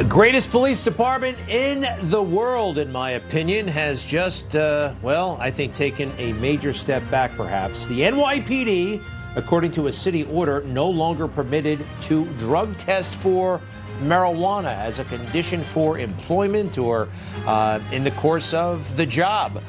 Greatest police department in the world, in my opinion, has just, I think taken a major step back, perhaps. The NYPD, according to a city order, no longer permitted to drug test for marijuana as a condition for employment or in the course of the job.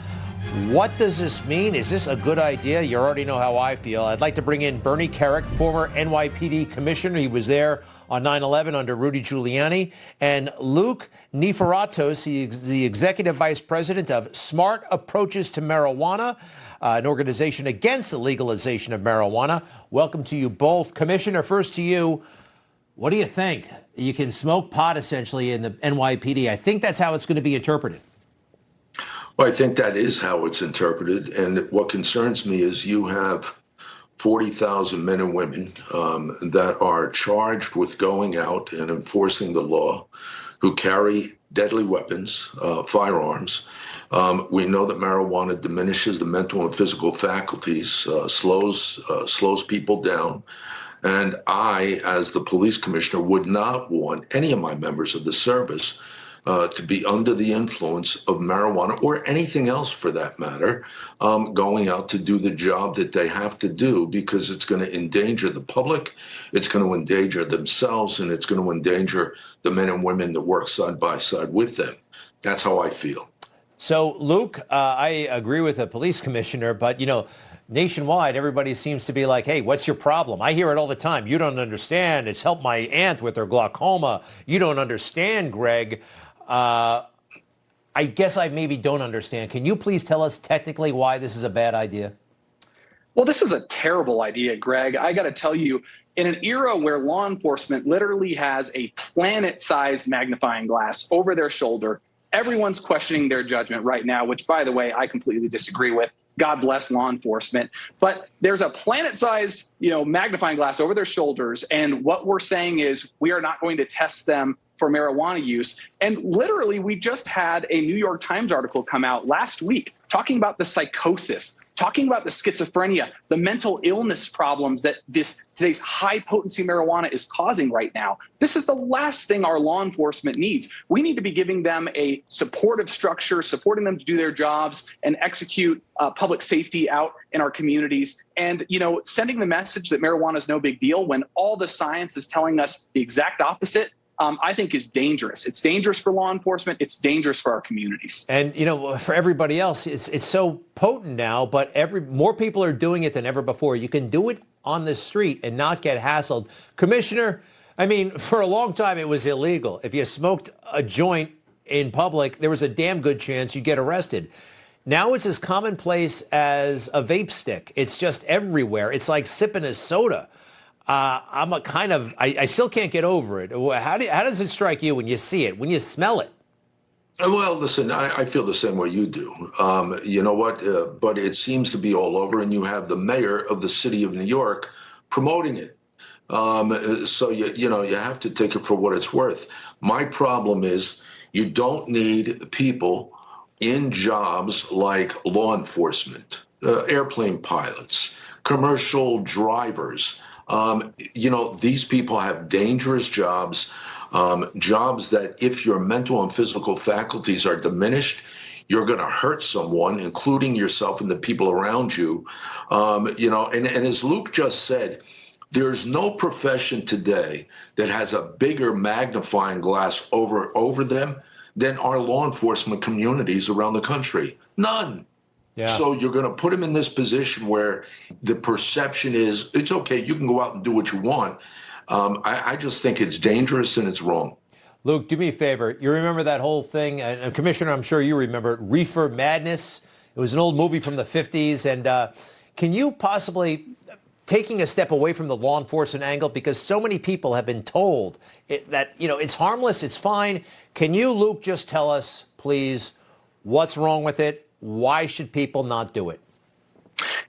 What does this mean? Is this a good idea? You already know how I feel. I'd like to bring in Bernie Kerik, former NYPD commissioner. He was there on 9/11 under Rudy Giuliani. And Luke Neferatos, the executive vice president of Smart Approaches to Marijuana, an organization against the legalization of marijuana. Welcome to you both. Commissioner, first to you. What do you think? You can smoke pot, essentially, in the NYPD. I think that's how it's going to be interpreted. Well, I think that is how it's interpreted. And what concerns me is you have 40,000 men and women that are charged with going out and enforcing the law, who carry deadly weapons, firearms. We know that marijuana diminishes the mental and physical faculties, slows people down. And I, as the police commissioner, would not want any of my members of the service to be under the influence of marijuana or anything else for that matter, going out to do the job that they have to do, because it's going to endanger the public, it's going to endanger themselves, and it's going to endanger the men and women that work side by side with them. That's how I feel. So, Luke, I agree with the police commissioner, but, nationwide, everybody seems to be like, hey, what's your problem? I hear it all the time. You don't understand. It's helped my aunt with her glaucoma. You don't understand, Greg. I guess I maybe don't understand. Can you please tell us technically why this is a bad idea? Well, this is a terrible idea, Greg. I got to tell you, in an era where law enforcement literally has a planet-sized magnifying glass over their shoulder, everyone's questioning their judgment right now, which, by the way, I completely disagree with. God bless law enforcement. But there's a planet-sized, magnifying glass over their shoulders. And what we're saying is we are not going to test them for marijuana use. And literally, we just had a New York Times article come out last week talking about the psychosis, talking about the schizophrenia, the mental illness problems that today's high-potency marijuana is causing right now. This is the last thing our law enforcement needs. We need to be giving them a supportive structure, supporting them to do their jobs and execute public safety out in our communities. And, sending the message that marijuana is no big deal when all the science is telling us the exact opposite, I think is dangerous. It's dangerous for law enforcement. It's dangerous for our communities. And, for everybody else, it's so potent now, but more people are doing it than ever before. You can do it on the street and not get hassled. Commissioner, for a long time, it was illegal. If you smoked a joint in public, there was a damn good chance you'd get arrested. Now it's as commonplace as a vape stick. It's just everywhere. It's like sipping a soda. I still can't get over it. How does it strike you when you see it, when you smell it? Well, listen, I feel the same way you do. You know what? But it seems to be all over, and you have the mayor of the city of New York promoting it. So you have to take it for what it's worth. My problem is you don't need people in jobs like law enforcement, airplane pilots, commercial drivers. These people have dangerous jobs, jobs that if your mental and physical faculties are diminished, you're going to hurt someone, including yourself and the people around you. And as Luke just said, there's no profession today that has a bigger magnifying glass over them than our law enforcement communities around the country. None. Yeah. So you're going to put him in this position where the perception is it's okay, you can go out and do what you want. I just think it's dangerous and it's wrong. Luke, do me a favor. You remember that whole thing? And Commissioner, I'm sure you remember it, Reefer Madness. It was an old movie from the 50s. And can you possibly, taking a step away from the law enforcement angle, because so many people have been told that, it's harmless, it's fine. Can you, Luke, just tell us, please, what's wrong with it? Why should people not do it?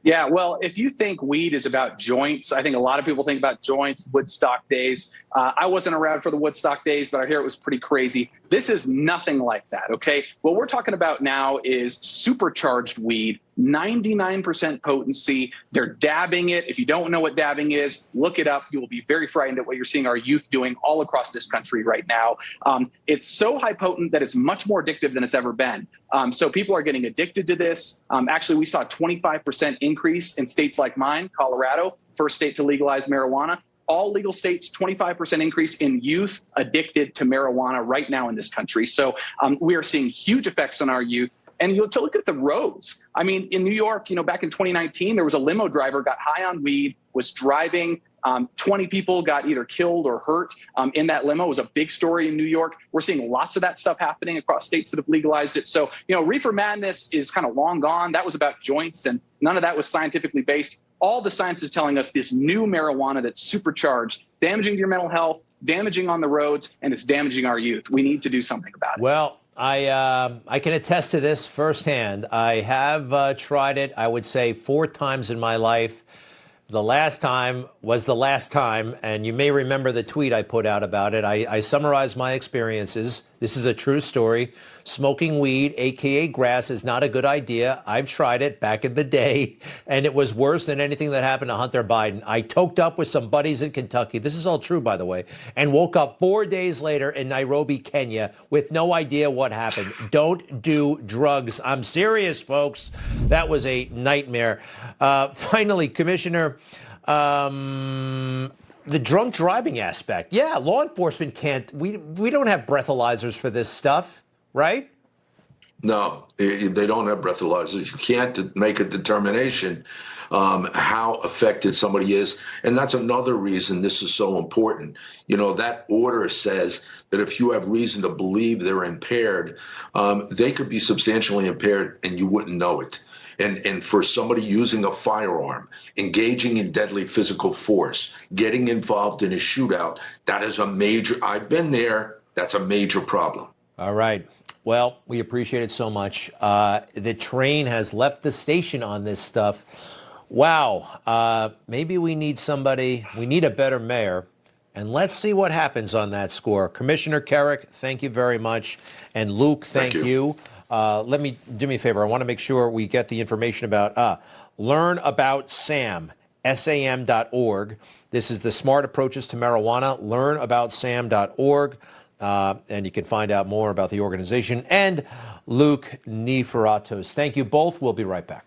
Yeah, well, if you think weed is about joints, I think a lot of people think about joints, Woodstock days. I wasn't around for the Woodstock days, but I hear it was pretty crazy. This is nothing like that, okay? What we're talking about now is supercharged weed 99% potency. They're dabbing it. If you don't know what dabbing is, look it up. You will be very frightened at what you're seeing our youth doing all across this country right now. It's so high potent that it's much more addictive than it's ever been. So people are getting addicted to this. Actually, we saw a 25% increase in states like mine, Colorado, first state to legalize marijuana. All legal states, 25% increase in youth addicted to marijuana right now in this country. So we are seeing huge effects on our youth. And to look at the roads. I mean, in New York, back in 2019, there was a limo driver got high on weed, was driving. 20 people got either killed or hurt in that limo. It was a big story in New York. We're seeing lots of that stuff happening across states that have legalized it. So, reefer madness is kind of long gone. That was about joints, and none of that was scientifically based. All the science is telling us this new marijuana that's supercharged, damaging your mental health, damaging on the roads, and it's damaging our youth. We need to do something about it. Well, I can attest to this firsthand. I have tried it, I would say, 4 times in my life. The last time was the last time, and you may remember the tweet I put out about it. I summarized my experiences. This is a true story. Smoking weed, a.k.a. grass, is not a good idea. I've tried it back in the day, and it was worse than anything that happened to Hunter Biden. I toked up with some buddies in Kentucky. This is all true, by the way, and woke up 4 days later in Nairobi, Kenya, with no idea what happened. Don't do drugs. I'm serious, folks. That was a nightmare. Finally, Commissioner, the drunk driving aspect. Yeah, law enforcement can't. We don't have breathalyzers for this stuff, right? No, they don't have breathalyzers. You can't make a determination how affected somebody is. And that's another reason this is so important. That order says that if you have reason to believe they're impaired, they could be substantially impaired and you wouldn't know it. And for somebody using a firearm, engaging in deadly physical force, getting involved in a shootout, that is a major, I've been there, that's a major problem. All right. Well, we appreciate it so much. The train has left the station on this stuff. Wow. Maybe we need a better mayor. And let's see what happens on that score. Commissioner Kerik, thank you very much. And Luke, thank you. Do me a favor. I want to make sure we get the information about Learn About SAM, SAM.org. This is the Smart Approaches to Marijuana, learnaboutsam.org. And you can find out more about the organization and Luke Neferratos. Thank you both. We'll be right back.